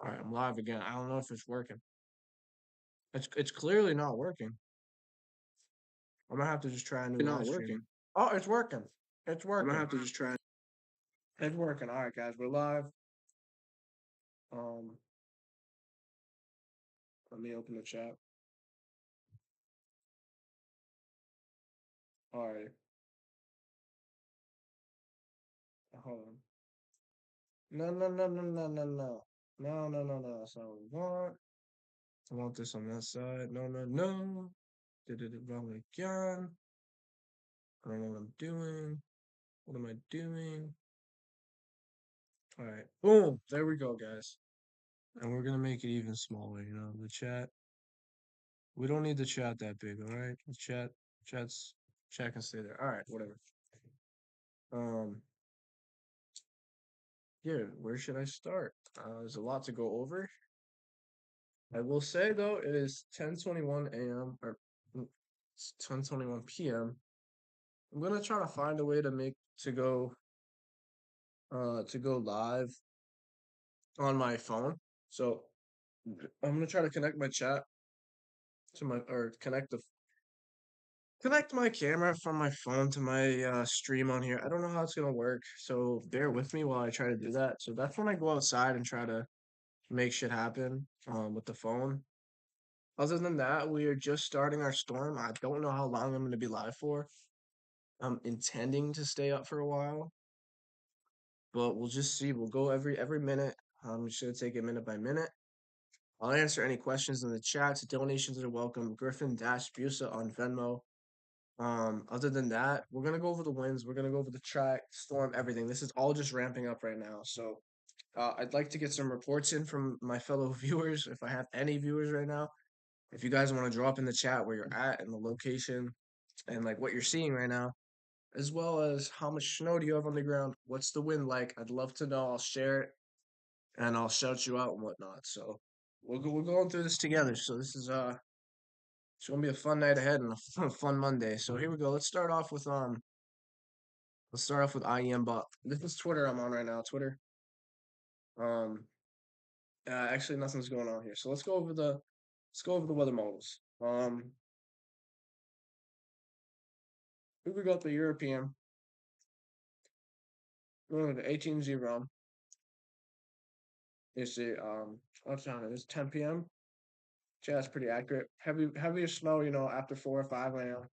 All right, I'm live again. I don't know if it's working. It's clearly not working. I'm gonna have to just try a new Not live stream. working. Oh, it's working. It's I'm gonna working. have to just try. It's working. All right, guys, we're live. Um, Let me open the chat. All right. Hold on. No, no, no, no, no, no, no. No, no, no, no. That's not what we want. I want this on that side. No, no, no. Did it wrong again. I don't know what I'm doing. What am I doing? All right. Boom. There we go, guys. And we're gonna make it even smaller, you know, the chat. We don't need the chat that big, all right? The chat can stay there. All right, whatever. Um, yeah, where should I start? There's a lot to go over. I will say though, it is 10:21 a.m. or it's 10:21 p.m. I'm gonna try to find a way to make to go live on my phone. So I'm gonna try to connect my chat to my or connect my camera from my phone to my stream on here. I don't know how it's gonna work, so bear with me while I try to do that. So that's when I go outside and try to make shit happen with the phone. Other than that, we are just starting our storm. I don't know how long I'm gonna be live for. I'm intending to stay up for a while, but we'll just see. We'll go every minute. I'm just gonna take it minute by minute. I'll answer any questions in the chat. Donations are welcome. Griffin-Busa on Venmo. Other than that, we're gonna go over the wins. We're gonna go over the track, storm, everything. This is all just ramping up right now. So, I'd like to get some reports in from my fellow viewers, if I have any viewers right now. If you guys want to drop in the chat where you're at and the location and like what you're seeing right now, as well as how much snow do you have on the ground? What's the wind like? I'd love to know. I'll share it and I'll shout you out and whatnot. So we're going through this together. So this is it's gonna be a fun night ahead and a fun Monday. So here we go. Let's start off with IEM Buck. This is Twitter I'm on right now. Twitter. Um, actually nothing's going on here. So let's go over the weather models. We got the European. We're going to 18-0. Is the what's on it? It's 10 p.m. Yeah, that's pretty accurate. Heavier snow, you know, after 4 or 5 a.m.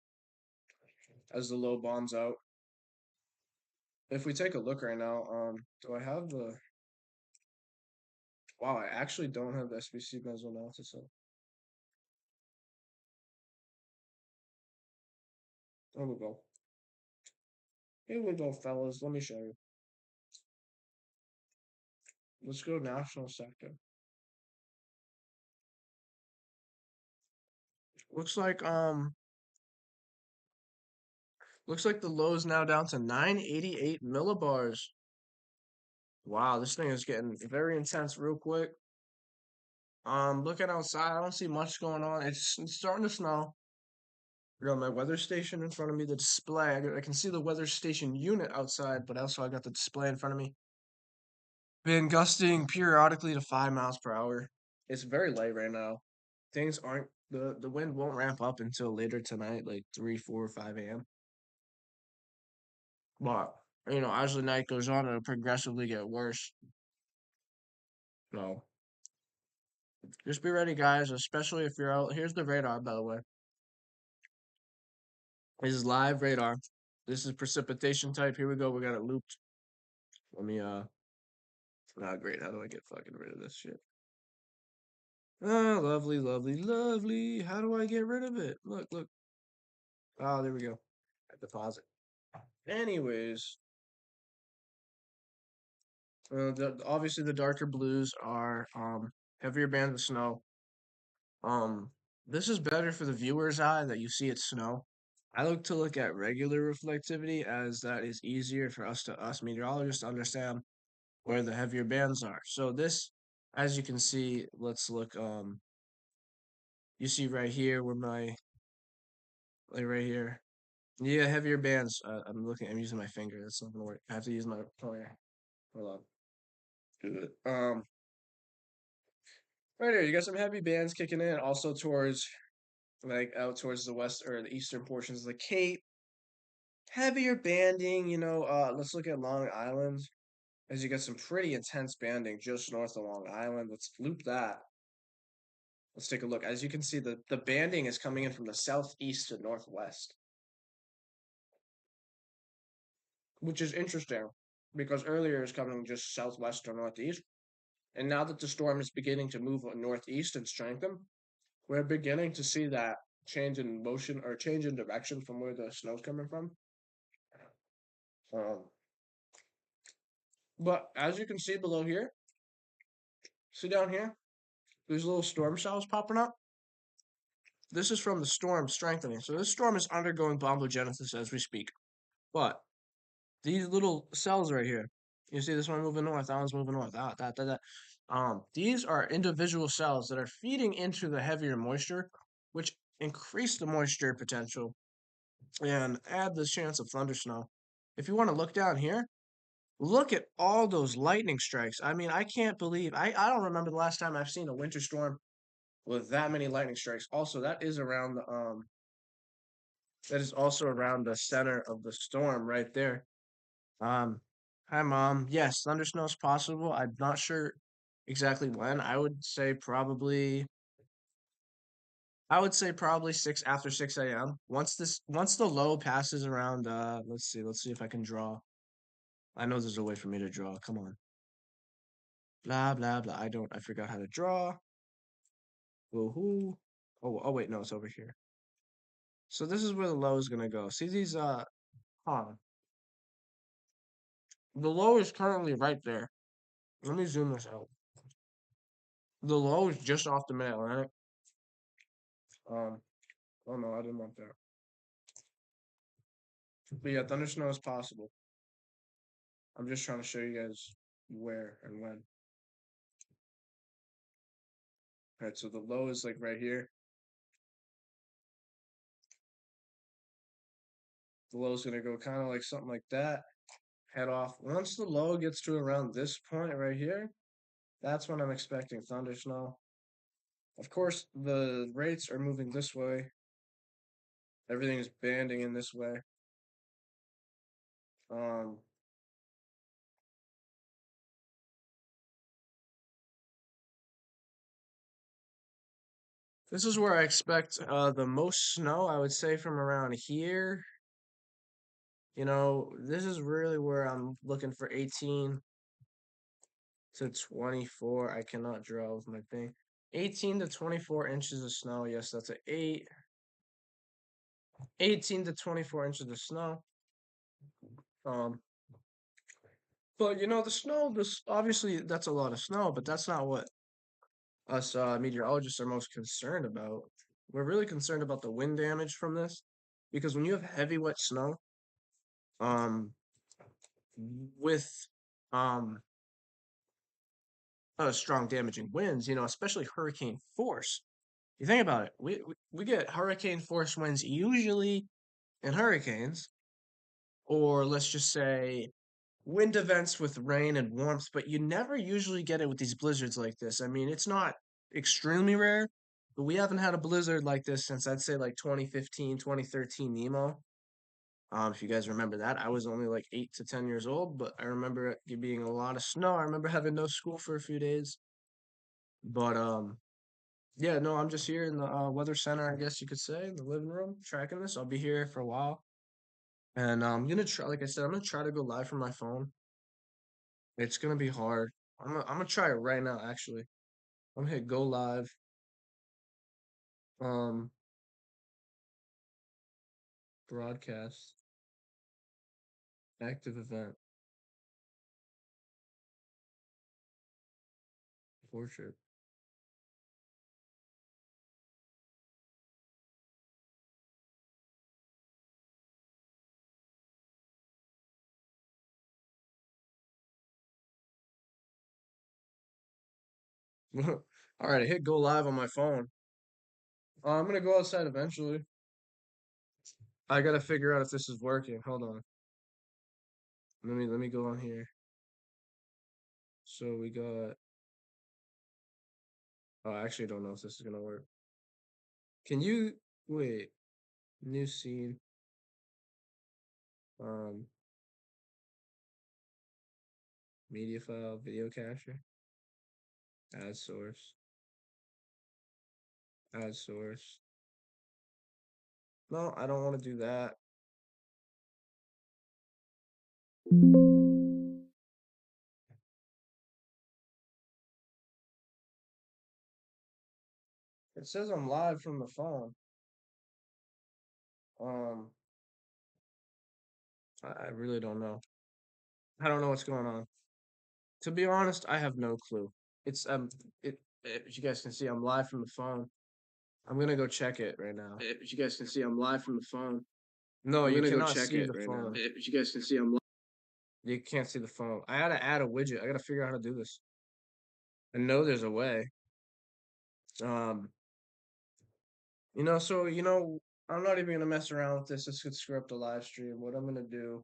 as the low bombs out. If we take a look right now, do I have the wow, I actually don't have the SBC bezel analysis up. There we go. Here we go, fellas. Let me show you. Let's go national sector. Looks like the low is now down to 988 millibars. Wow, this thing is getting very intense real quick. Looking outside, I don't see much going on. It's starting to snow. I got my weather station in front of me, the display. I can see the weather station unit outside, but also I got the display in front of me. Been gusting periodically to 5 miles per hour. It's very light right now. Things aren't the wind won't ramp up until later tonight, like 3, 4, 5 a.m. But you know, as the night goes on, it'll progressively get worse. So just be ready, guys, especially if you're out. Here's the radar, by the way. This is live radar. This is precipitation type. Here we go. We got it looped. Let me great. How do I get fucking rid of this shit? Oh, lovely, lovely, lovely. How do I get rid of it? Look, look. Oh, there we go. At deposit. Anyways, obviously the darker blues are heavier bands of snow. Um, this is better for the viewer's eye that you see it snow. I like to look at regular reflectivity as that is easier for us meteorologists to understand where the heavier bands are. So this, as you can see, let's look. You see right here where like right here. Yeah, heavier bands. I'm using my finger. That's not gonna work. I have to use my pointer. Hold on. Good. Right here, you got some heavy bands kicking in, also towards like out towards the west or the eastern portions of the Cape. Heavier banding, let's look at Long Island, as you get some pretty intense banding just north of Long Island. Let's loop that. Let's take a look. As you can see, the banding is coming in from the southeast to northwest, which is interesting because earlier it's coming just southwest or northeast. And now that the storm is beginning to move northeast and strengthen, we're beginning to see that change in motion or change in direction from where the snow's coming from. Um, but as you can see below here, see down here, there's little storm cells popping up. This is from the storm strengthening. So this storm is undergoing bombogenesis as we speak. But these little cells right here, you see this one moving north, that one's moving north, that. These are individual cells that are feeding into the heavier moisture, which increase the moisture potential and add the chance of thunder snow. If you want to look down here, look at all those lightning strikes. I mean, I can't believe I don't remember the last time I've seen a winter storm with that many lightning strikes. Also, that is also around the center of the storm right there. Um, Hi mom. Yes, thunder snow is possible. I'm not sure exactly when. I would say probably six after 6 a.m. Once the low passes around let's see if I can draw. I know there's a way for me to draw. Come on. Blah blah blah. I forgot how to draw. Woohoo. Oh wait, no, it's over here. So this is where the low is gonna go. See these huh. The low is currently right there. Let me zoom this out. The low is just off the mid-Atlantic. Um, oh no, I didn't want that. But yeah, thunder snow is possible. I'm just trying to show you guys where and when. All right, so the low is like right here. The low is gonna go kind of like something like that. Head off. Once the low gets to around this point right here, that's when I'm expecting thunder snow. Of course, the rates are moving this way. Everything is banding in this way. Um, this is where I expect the most snow. I would say from around here. This is really where I'm looking for 18 to 24. I cannot draw with my thing. 18 to 24 inches of snow. Yes, that's an 8. 18 to 24 inches of snow. Um, but the snow, this obviously that's a lot of snow, but that's not what us meteorologists are most concerned about. We're really concerned about the wind damage from this, because when you have heavy wet snow, um, with um strong damaging winds, especially hurricane force. You think about it, we get hurricane force winds usually in hurricanes, or let's just say wind events with rain and warmth, but you never usually get it with these blizzards like this. I mean, it's not extremely rare, but we haven't had a blizzard like this since I'd say like 2015, 2013 Nemo. If you guys remember that, I was only like 8 to 10 years old, but I remember it being a lot of snow. I remember having no school for a few days. But yeah, no, I'm just here in the weather center, I guess you could say, in the living room, tracking this. I'll be here for a while, and I'm gonna try. Like I said, I'm gonna try to go live from my phone. It's gonna be hard. I'm gonna try it right now. Actually, I'm gonna hit go live. Um, Broadcast, active event, portrait. All right, I hit go live on my phone. I'm gonna go outside eventually. I gotta figure out if this is working. Hold on. Let me go on here. So we got Oh, I actually don't know if this is gonna work. Can you wait? New scene. Um, media file, video capture, add source, add source. No, I don't want to do that. It says I'm live from the phone. Um, I really don't know. I don't know what's going on. To be honest, I have no clue. It's as you guys can see, I'm live from the phone. I'm gonna go check it right now. As you guys can see, I'm live from the phone. No, I'm you gonna go cannot check see it the right now. phone. As you guys can see, I'm. You can't see the phone. I gotta add a widget. I gotta figure out how to do this. I know there's a way. Um, so I'm not even gonna mess around with this. This could screw up the live stream. What I'm gonna do